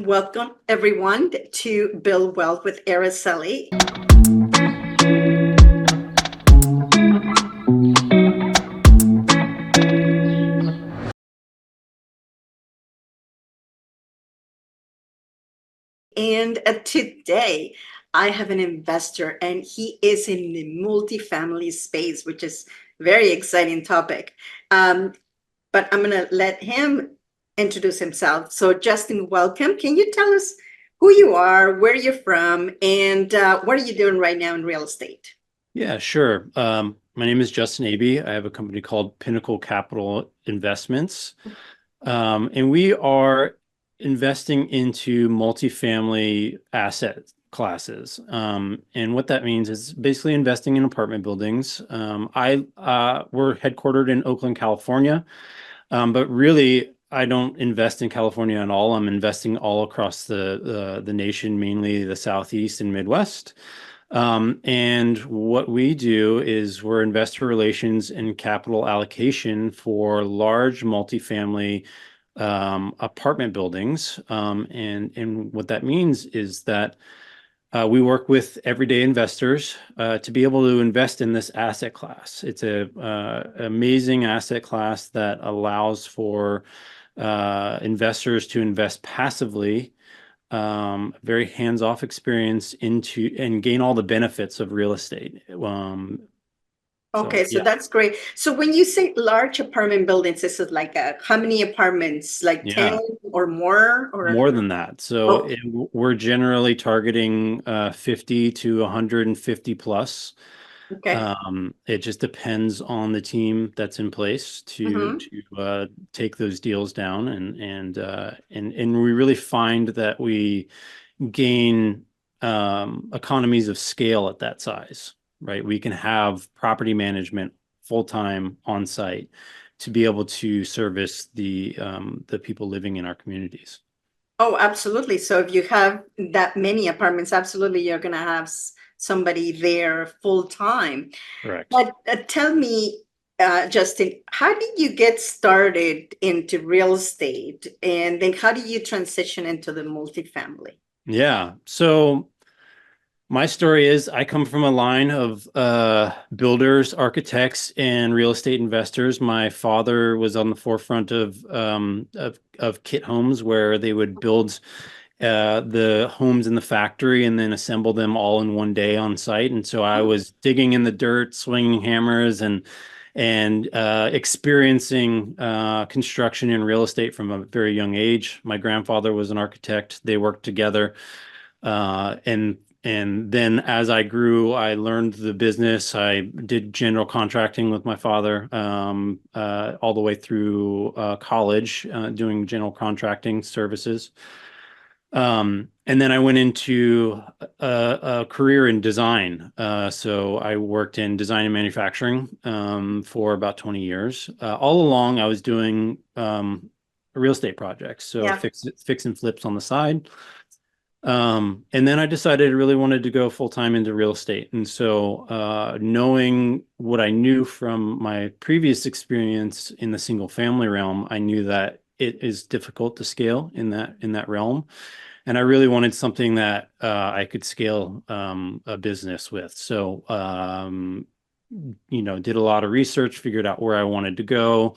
Welcome, everyone, to Build Wealth with Araceli. And today, I have an investor, and he is in the multifamily space, which is very exciting topic. But I'm going to let him introduce himself. So, Justin, welcome. Can you tell us who you are, where you're from, and what are you doing right now in real estate? Yeah, sure. My name is Justin Abee. I have a company called Pinnacle Capital Investments. And we are investing into multifamily asset classes. And what that means is basically investing in apartment buildings. We're headquartered in Oakland, California, but really I don't invest in California at all. I'm investing all across the nation, mainly the Southeast and Midwest. And what we do is we're investor relations and capital allocation for large multifamily apartment buildings. And what that means is that we work with everyday investors to be able to invest in this asset class. It's a amazing asset class that allows for investors to invest passively, very hands-off experience into and gain all the benefits of real estate. Okay, so Yeah. that's great. So when you say large apartment buildings, this is like how many apartments? Like 10 Yeah, or more? Or more than that. So oh, we're generally targeting 50 to 150 plus. okay. It just depends on the team that's in place to Mm-hmm. to take those deals down, and we really find that we gain economies of scale at that size, right? We can have property management full-time on site to be able to service the people living in our communities. Oh, absolutely. So if you have that many apartments, absolutely, you're going to have somebody there full time. Correct. But tell me, Justin, how did you get started into real estate? And then how did you transition into the multifamily? Yeah. So my story is I come from a line of builders, architects, and real estate investors. My father was on the forefront of kit homes, where they would build the homes in the factory and then assemble them all in one day on site. And so I was digging in the dirt, swinging hammers, and experiencing construction and real estate from a very young age. My grandfather was an architect. They worked together, and then as I grew, I learned the business. I did general contracting with my father, all the way through college, doing general contracting services. And then I went into a career in design. So I worked in design and manufacturing for about 20 years. All along, I was doing real estate projects, so Yeah. fix and flips on the side. And then I decided I really wanted to go full time into real estate. And so, knowing what I knew from my previous experience in the single family realm, I knew that it is difficult to scale in that realm. And I really wanted something that I could scale a business with. So, did a lot of research, figured out where I wanted to go,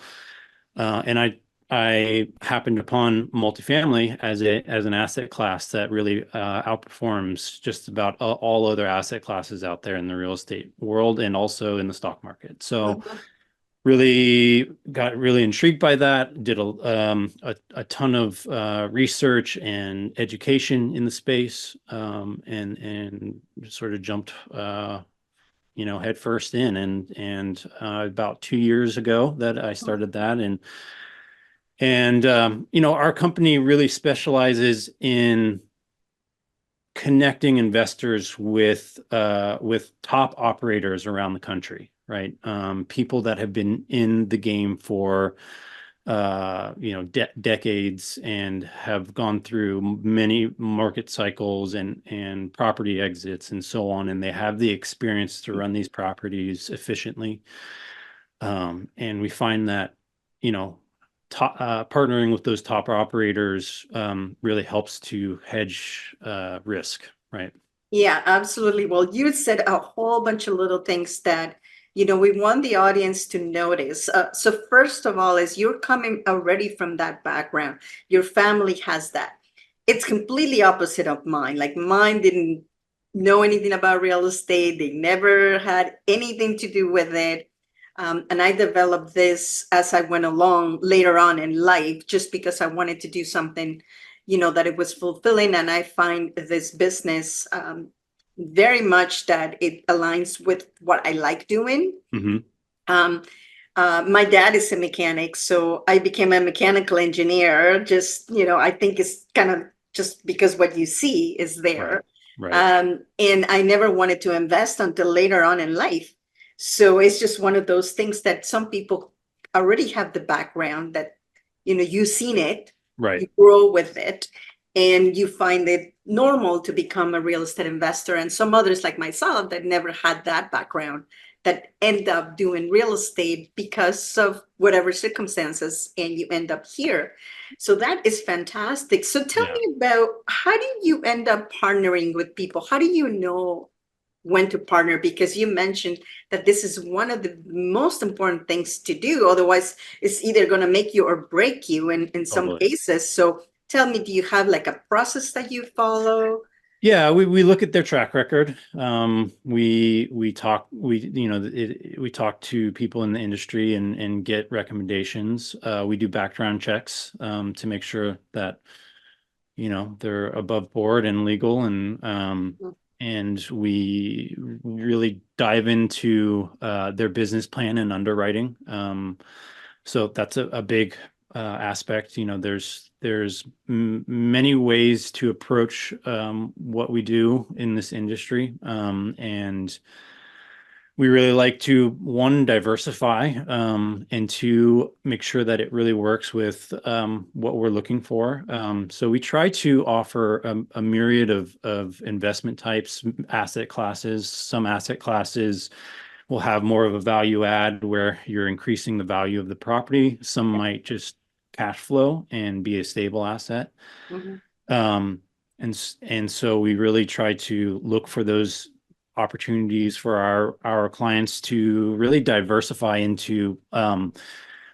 and I happened upon multifamily as an asset class that really outperforms just about all other asset classes out there in the real estate world and also in the stock market. So Mhm. really got really intrigued by that. Did a ton of research and education in the space, and sort of jumped head first in, and about 2 years ago that I started that. And our company really specializes in connecting investors with top operators around the country, right? People that have been in the game for decades and have gone through many market cycles and property exits and so on, and they have the experience to run these properties efficiently. And we find that, you know, partnering with those top operators really helps to hedge risk, right? Yeah, absolutely. Well, you said a whole bunch of little things that, we want the audience to notice. So first of all, is you're coming already from that background. Your family has that. It's completely opposite of mine. Like mine didn't know anything about real estate. They never had anything to do with it. And I developed this as I went along later on in life, just because I wanted to do something, that it was fulfilling. And I find this business very much that it aligns with what I like doing. Hmm. Um, my dad is a mechanic, so I became a mechanical engineer. Just, I think it's kind of just because what you see is Right. there. Right. And I never wanted to invest until later on in life. So it's just one of those things that some people already have the background that, you've seen it, you Right. grow with it, and you find it normal to become a real estate investor. And some others, like myself, that never had that background, that end up doing real estate because of whatever circumstances, and you end up here. So that is fantastic. So tell Yeah. me about, how do you end up partnering with people? How do you know when to partner? Because you mentioned that this is one of the most important things to do. Otherwise, it's either going to make you or break you in some Totally. cases. So tell me, do you have like a process that you follow? Yeah, we look at their track record. We talk we talk to people in the industry and get recommendations. We do background checks to make sure that they're above board and legal, and we really dive into their business plan and underwriting. So that's a big aspect. There's many ways to approach what we do in this industry, and we really like to, one, diversify, and two, make sure that it really works with what we're looking for. So we try to offer a myriad of investment types, asset classes. Some asset classes will have more of a value add where you're increasing the value of the property. Some might just cash flow and be a stable asset. Mhm. Um, and so we really try to look for those opportunities for our clients to really diversify into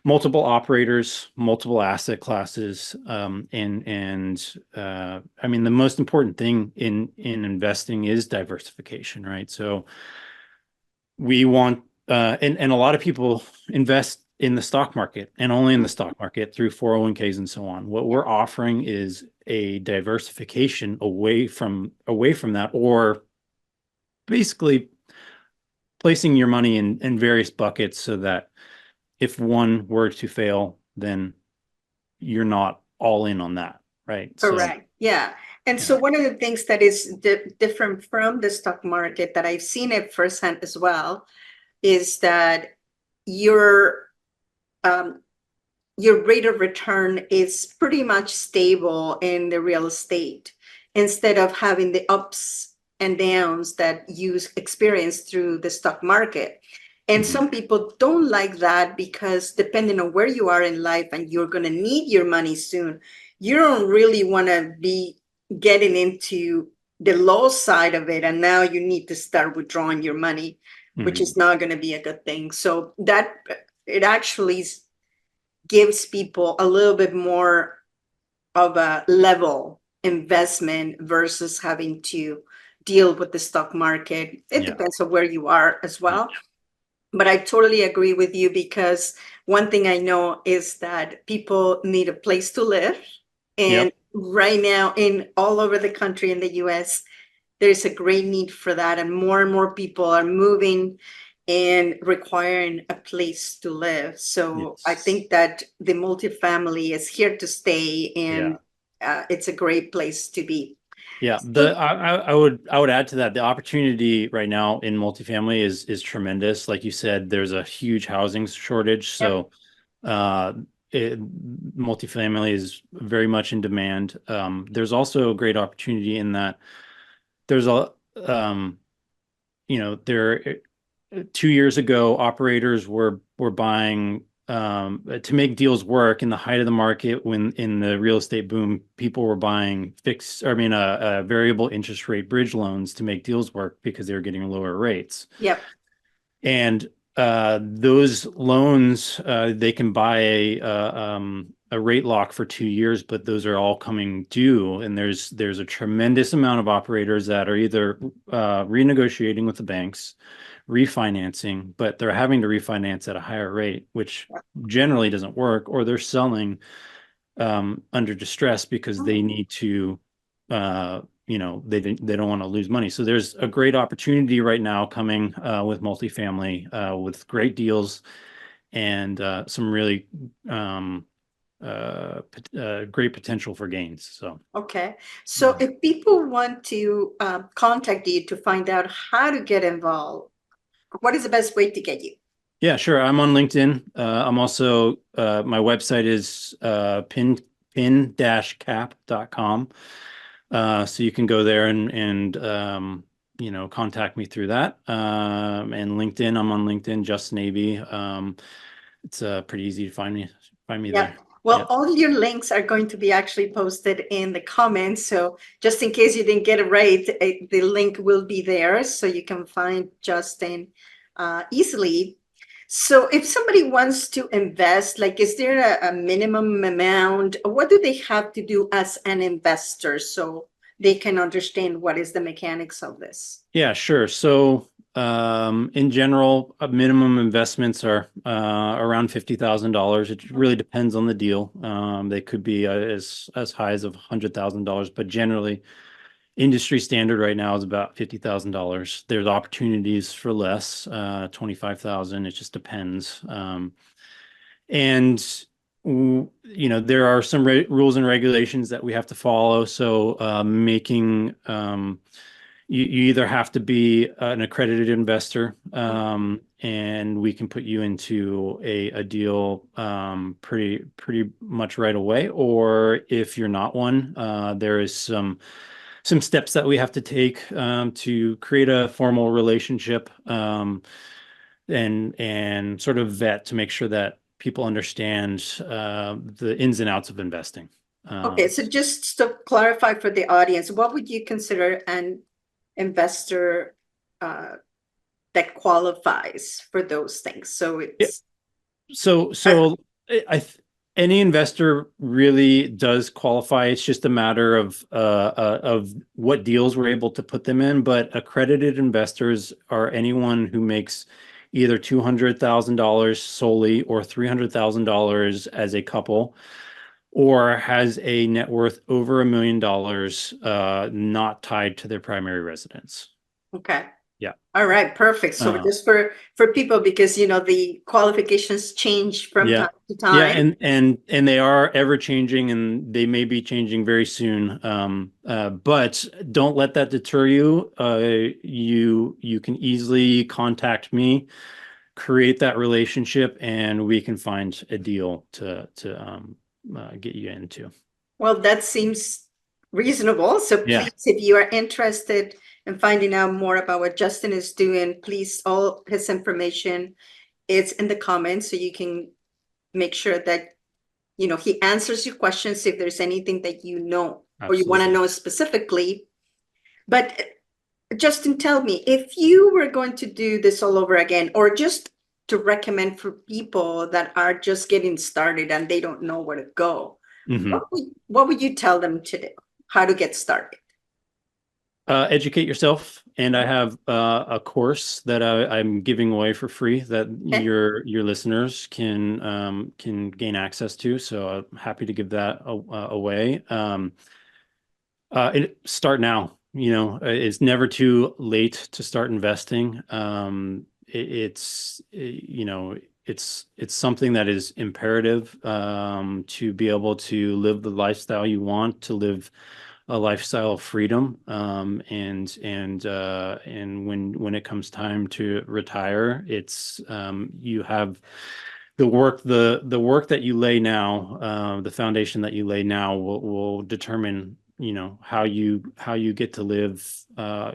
multiple operators, multiple asset classes, and I mean the most important thing in investing is diversification, right? So we want and a lot of people invest in the stock market and only in the stock market through 401ks and so on. What we're offering is a diversification away from that, or basically placing your money in various buckets so that if one were to fail, then you're not all in on that, right? So Correct. Yeah. And so yeah. one of the things that is different from the stock market that I've seen it firsthand as well is that your um, your rate of return is pretty much stable in the real estate instead of having the ups and downs that you experience through the stock market. And Mhm. some people don't like that because depending on where you are in life and you're going to need your money soon, you don't really want to be getting into the low side of it. And now you need to start withdrawing your money, which Mhm. is not going to be a good thing. So that it actually gives people a little bit more of a level investment versus having to deal with the stock market. It Yeah. depends on where you are as Yeah. well. But I totally agree with you because one thing I know is that people need a place to live. And Yep. right now, in all over the country in the US, there's a great need for that. And more people are moving and requiring a place to live. So I Yes. think that the multifamily is here to stay, Yeah. and it's a great place to be. Yeah, So, I would add to that, the opportunity right now in multifamily is tremendous. Like you said, there's a huge housing shortage, yep. so uh, multifamily is very much in demand. There's also a great opportunity in that there's a there 2 years ago, operators were buying to make deals work in the height of the market when in the real estate boom, people were buying variable interest rate bridge loans to make deals work because they were getting lower rates. Yep. And those loans, they can buy a rate lock for 2 years, but those are all coming due. And there's a tremendous amount of operators that are either renegotiating with the banks, refinancing, but they're having to refinance at a higher rate, which generally doesn't work, or they're selling under distress because they need to they don't want to lose money. So there's a great opportunity right now coming with multifamily with great deals and some really great potential for gains. So Okay. So if people want to contact you to find out how to get involved, what is the best way to get you? yeah, sure. I'm on LinkedIn. I'm also my website is pin-cap.com. So you can go there and contact me through that. And LinkedIn, I'm on LinkedIn, Justin Abee. It's pretty easy to find me Yeah. there. Well, Yeah. all your links are going to be actually posted in the comments. So just in case you didn't get it right, the link will be there so you can find Justin easily. So if somebody wants to invest, like, is there a minimum amount? What do they have to do as an investor so they can understand what is the mechanics of this? Yeah, sure. So in general, minimum investments are around $50,000. It really depends on the deal. They could be as high as $100,000, but generally industry standard right now is about $50,000. There's opportunities for less, 25,000. It just depends. And there are some rules and regulations that we have to follow. So you either have to be an accredited investor, and we can put you into a deal pretty much right away. Or if you're not one, there is some steps that we have to take to create a formal relationship, and sort of vet to make sure that people understand the ins and outs of investing. Okay, so just to clarify for the audience, what would you consider an investor that qualifies for those things? So Yeah. it's So any investor really does qualify. It's just a matter of what deals we're able to put them in. But accredited investors are anyone who makes either $200,000 solely or $300,000 as a couple, or has a net worth over $1 million, not tied to their primary residence. okay. Yeah. All right, perfect. So just for people, because the qualifications change from Yeah. time to Yeah, time. and they are ever changing, and they may be changing very soon. But don't let that deter you. You can easily contact me, create that relationship, and we can find a deal to get you into. Well, that seems reasonable. So Yeah. please, if you are interested in finding out more about what Justin is doing, please, all his information is in the comments so you can make sure that he answers your questions if there's anything that or you want to Absolutely. know specifically. But Justin, tell me, if you were going to do this all over again, or just to recommend for people that are just getting started and they don't know where to go, Mhm. what would you tell them to do? How to get started? Educate yourself, and I have a course that I'm giving away for free that Okay. your listeners can gain access to. So I'm happy to give that away. Start now. It's never too late to start investing. It's something that is imperative to be able to live the lifestyle you want, to live a lifestyle of freedom. And when it comes time to retire, it's you have the work that you lay now, the foundation that you lay now will determine how you get to live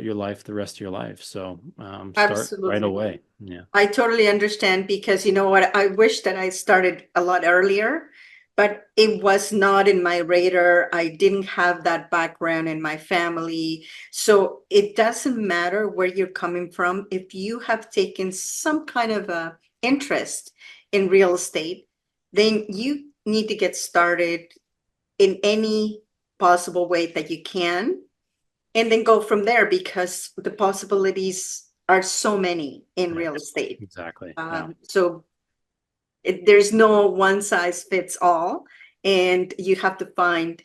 your life the rest of your life. So start right Absolutely. away. Yeah. I totally understand because you know what? I wish that I started a lot earlier, but it was not in my radar. I didn't have that background in my family. So it doesn't matter where you're coming from. If you have taken some kind of a interest in real estate, then you need to get started in any possible way that you can and then go from there because the possibilities are so many in Yeah, real estate. exactly. Yeah, So there's no one size fits all, and you have to find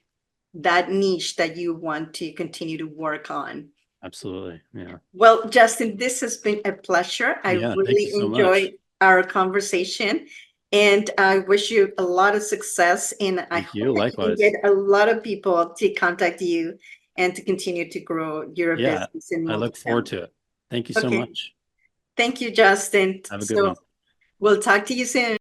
that niche that you want to continue to work on. absolutely. Yeah. Well, Justin, this has been a pleasure. I Yeah. Thank you really so much. enjoyed our conversation, and I wish you a lot of success. And I Thank hope you. that you can get Likewise. a lot of people to contact you and to continue to grow your Yeah. business in I look forward multifamily. to it. Thank you so Okay. much. Thank you, Justin. Have a good So one. we'll talk to you soon.